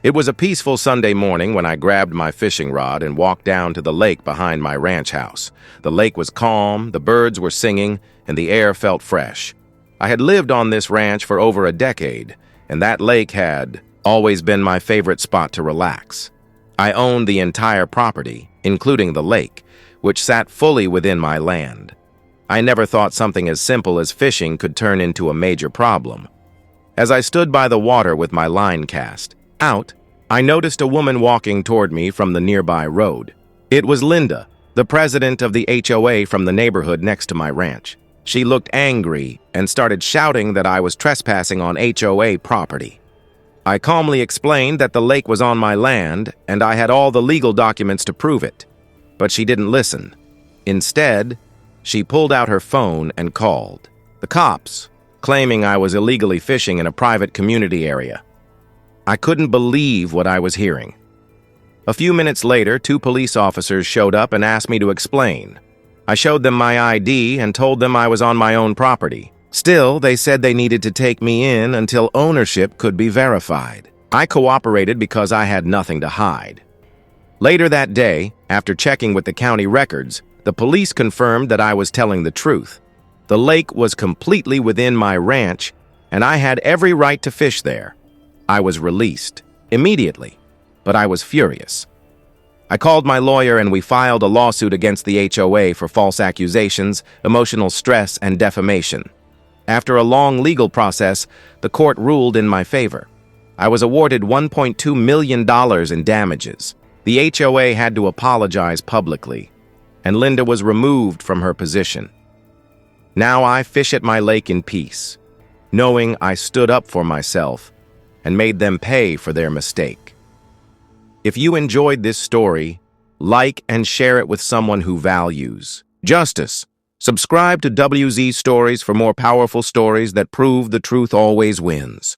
It was a peaceful Sunday morning when I grabbed my fishing rod and walked down to the lake behind my ranch house. The lake was calm, the birds were singing, and the air felt fresh. I had lived on this ranch for over a decade, and that lake had always been my favorite spot to relax. I owned the entire property, including the lake, which sat fully within my land. I never thought something as simple as fishing could turn into a major problem. As I stood by the water with my line cast out, I noticed a woman walking toward me from the nearby road. It was Linda, the president of the HOA from the neighborhood next to my ranch. She looked angry and started shouting that I was trespassing on HOA property. I calmly explained that the lake was on my land and I had all the legal documents to prove it. But she didn't listen. Instead, she pulled out her phone and called the cops, claiming I was illegally fishing in a private community area. I couldn't believe what I was hearing. A few minutes later, 2 police officers showed up and asked me to explain. I showed them my ID and told them I was on my own property. Still, they said they needed to take me in until ownership could be verified. I cooperated because I had nothing to hide. Later that day, after checking with the county records, the police confirmed that I was telling the truth. The lake was completely within my ranch, and I had every right to fish there. I was released immediately, but I was furious. I called my lawyer and we filed a lawsuit against the HOA for false accusations, emotional stress, and defamation. After a long legal process, the court ruled in my favor. I was awarded $1.2 million in damages. The HOA had to apologize publicly, and Linda was removed from her position. Now I fish at my lake in peace, knowing I stood up for myself and made them pay for their mistake. If you enjoyed this story, like and share it with someone who values justice. Subscribe to WZ Stories for more powerful stories that prove the truth always wins.